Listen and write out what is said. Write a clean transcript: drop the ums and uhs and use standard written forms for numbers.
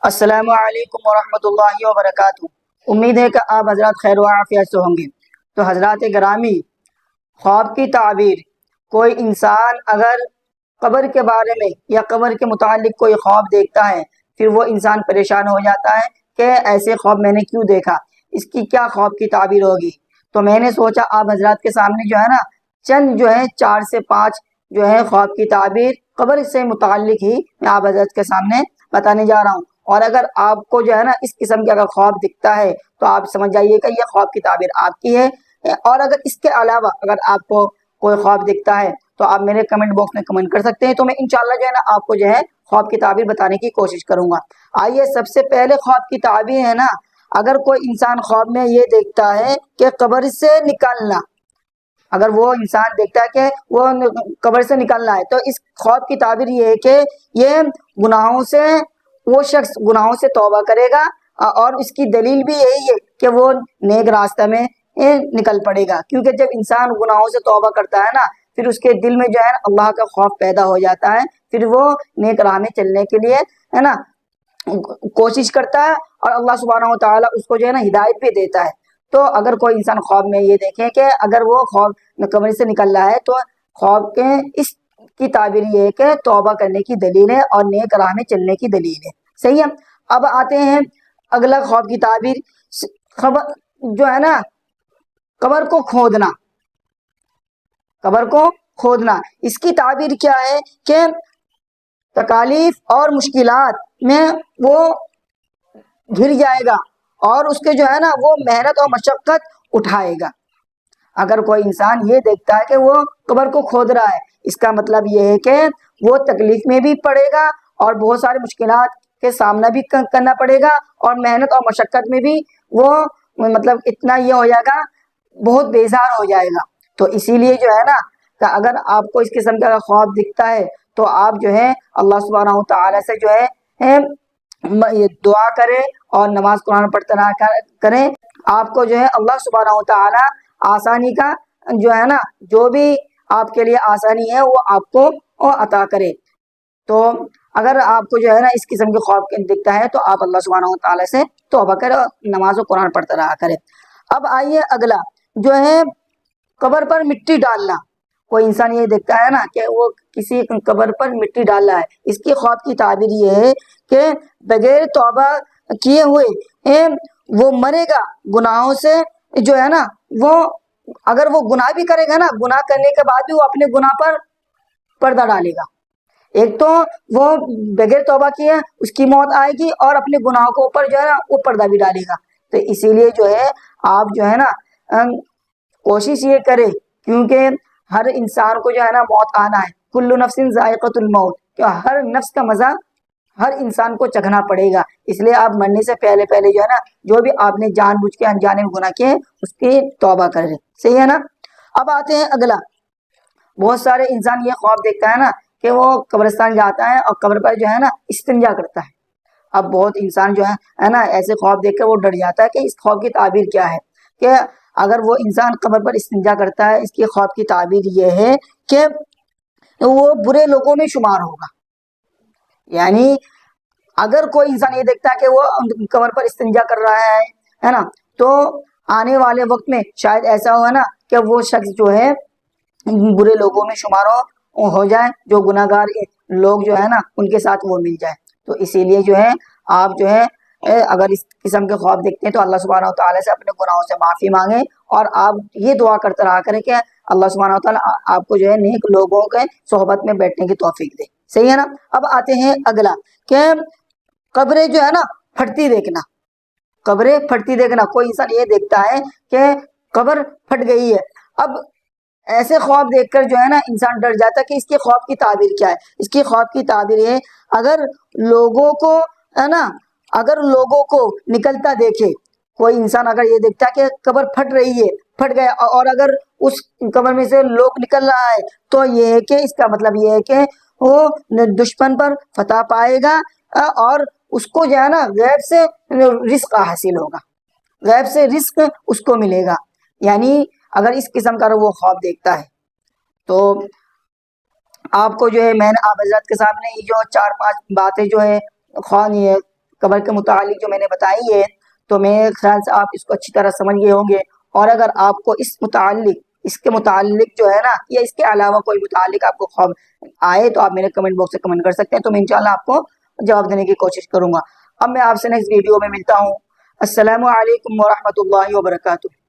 السلام علیکم ورحمۃ اللہ وبرکاتہ۔ امید ہے کہ آپ حضرات خیر و عافیت سے ہوں گے۔ تو حضرات گرامی، خواب کی تعبیر، کوئی انسان اگر قبر کے بارے میں یا قبر کے متعلق کوئی خواب دیکھتا ہے، پھر وہ انسان پریشان ہو جاتا ہے کہ ایسے خواب میں نے کیوں دیکھا، اس کی کیا خواب کی تعبیر ہوگی۔ تو میں نے سوچا آپ حضرات کے سامنے جو ہے نا چند 4 سے 5 خواب کی تعبیر قبر سے متعلق ہی میں آپ حضرات کے سامنے بتانے جا رہا ہوں۔ اور اگر آپ کو اس قسم کے اگر خواب دکھتا ہے تو آپ سمجھ جائیے کہ یہ خواب کی تعبیر آپ کی ہے۔ اور اگر اس کے علاوہ اگر آپ کو کوئی خواب دکھتا ہے تو آپ میرے کمنٹ باکس میں کمنٹ کر سکتے ہیں، تو میں انشاءاللہ آپ کو خواب کی تعبیر بتانے کی کوشش کروں گا۔ آئیے سب سے پہلے خواب کی تعبیر ہے نا، اگر کوئی انسان خواب میں یہ دیکھتا ہے کہ قبر سے نکلنا، اگر وہ انسان دیکھتا ہے کہ وہ قبر سے نکلنا ہے، تو اس خواب کی تعبیر یہ ہے کہ یہ گناہوں سے وہ شخص گناہوں سے توبہ کرے گا، اور اس کی دلیل بھی یہی ہے کہ وہ نیک راستہ میں نکل پڑے گا، کیونکہ جب انسان گناہوں سے توبہ کرتا ہے نا، پھر اس کے دل میں اللہ کا خوف پیدا ہو جاتا ہے، پھر وہ نیک راہ میں چلنے کے لیے کوشش کرتا ہے، اور اللہ سبحانہ و تعالیٰ اس کو ہدایت بھی دیتا ہے۔ تو اگر کوئی انسان خواب میں یہ دیکھے کہ اگر وہ خواب قبر سے نکل رہا ہے، تو خواب کے اس کی تعبیر یہ ہے کہ توبہ کرنے کی دلیل ہے اور نیک راہ میں چلنے کی دلیل ہے۔ صحیح ہے۔ اب آتے ہیں اگلا خواب کی تعبیر، خبر قبر کو کھودنا، قبر کو کھودنا۔ اس کی تعبیر کیا ہے کہ تکالیف اور مشکلات میں وہ گر جائے گا اور اس کے وہ محنت اور مشقت اٹھائے گا۔ اگر کوئی انسان یہ دیکھتا ہے کہ وہ قبر کو کھود رہا ہے، اس کا مطلب یہ ہے کہ وہ تکلیف میں بھی پڑے گا اور بہت ساری مشکلات کے سامنا بھی کرنا پڑے گا، اور محنت اور مشقت میں بھی وہ اتنا یہ ہو جائے گا، بہت بیزار ہو جائے گا۔ تو اسی لیے کہ اگر آپ کو اس قسم کا خواب دکھتا ہے تو آپ اللہ سبحانہ و تعالیٰ سے یہ دعا کرے اور نماز قرآن پڑھتے رہا کریں۔ آپ کو اللہ سبحانہ و تعالیٰ آسانی کا جو بھی آپ کے لیے آسانی ہے وہ آپ کو عطا کرے۔ تو اگر آپ کو اس قسم کے خواب دکھتا ہے تو آپ اللہ سبحانہ و تعالیٰ سے توبہ کرے اور نماز و قرآن پڑھتے رہا کرے۔ اب آئیے اگلا قبر پر مٹی ڈالنا۔ کوئی انسان یہ دیکھتا ہے نا کہ وہ کسی قبر پر مٹی ڈال رہا ہے، اس کی خواب کی تعبیر یہ ہے کہ بغیر توبہ کیے ہوئے وہ مرے گا گناہوں سے، وہ اگر وہ گناہ بھی کرے گا نا، گناہ کرنے کے بعد بھی وہ اپنے گناہ پر پردہ ڈالے گا۔ ایک تو وہ بغیر توبہ کیے اس کی موت آئے گی، اور اپنے گناہوں کے اوپر وہ پردہ بھی ڈالے گا۔ تو اسی لیے آپ کوشش یہ کرے، کیونکہ ہر انسان کو موت آنا ہے، کل نفس ذائقۃ الموت، کہ ہر نفس کا مزہ ہر انسان کو چکھنا پڑے گا۔ اس لیے آپ مرنے سے پہلے جو بھی آپ نے جان بوجھ کے انجانے میں گناہ کیے اس کی توبہ کرے۔ صحیح ہے نا۔ اب آتے ہیں اگلا، بہت سارے انسان یہ خواب دیکھتا ہے نا کہ وہ قبرستان جاتا ہے اور قبر پر استنجا کرتا ہے۔ اب بہت انسان ایسے خواب دیکھ کر وہ ڈر جاتا ہے کہ اس خواب کی تعبیر کیا ہے، کہ اگر وہ انسان قبر پر استنجا کرتا ہے، اس کی خواب کی تعبیر یہ ہے کہ وہ برے لوگوں میں شمار ہوگا۔ یعنی اگر کوئی انسان یہ دیکھتا ہے کہ وہ قبر پر استنجا کر رہا ہے نا، تو آنے والے وقت میں شاید ایسا ہوگا نا کہ وہ شخص برے لوگوں میں شمار ہو جائے، جو گناہ گار لوگ ان کے ساتھ وہ مل جائے۔ تو اسی لیے آپ اگر اس قسم کے خواب دیکھتے ہیں تو اللہ سبحانہ و تعالیٰ سے اپنے گناہوں سے معافی مانگیں، اور آپ یہ دعا کرتے رہا کریں کہ اللہ سبحانہ و تعالیٰ آپ کو نیک لوگوں کے صحبت میں بیٹھنے کی توفیق دے۔ صحیح ہے نا۔ اب آتے ہیں اگلا کہ قبریں پھٹتی دیکھنا، قبریں پھٹتی دیکھنا۔ کوئی انسان یہ دیکھتا ہے کہ قبر پھٹ گئی ہے۔ اب ایسے خواب دیکھ کر انسان ڈر جاتا ہے کہ اس کے خواب کی تعبیر کیا ہے۔ اس کی خواب کی تعبیر ہے، اگر لوگوں کو نکلتا دیکھے، کوئی انسان اگر یہ دیکھتا ہے کہ قبر پھٹ رہی ہے، پھٹ گیا، اور اگر اس قبر میں سے لوگ نکل رہا ہے، تو یہ ہے کہ اس کا مطلب یہ ہے کہ وہ دشمن پر فتح پائے گا، اور اس کو غیب سے رزق حاصل ہوگا، غیب سے رزق اس کو ملے گا۔ یعنی اگر اس قسم کا وہ خواب دیکھتا ہے تو آپ کو میں نے آپ حضرات کے سامنے یہ 4-5 باتیں قبر کے متعلق جو میں نے بتائی ہے، تو میرے خیال سے آپ اس کو اچھی طرح سمجھ گئے ہوں گے۔ اور اگر آپ کو اس کے متعلق جو ہے نا، یا اس کے علاوہ کوئی متعلق آپ کو خواب آئے تو آپ میرے کمنٹ باکس سے کمنٹ کر سکتے ہیں، تو میں انشاءاللہ آپ کو جواب دینے کی کوشش کروں گا۔ اب میں آپ سے نیکسٹ ویڈیو میں ملتا ہوں۔ السلام علیکم ورحمۃ اللہ وبرکاتہ۔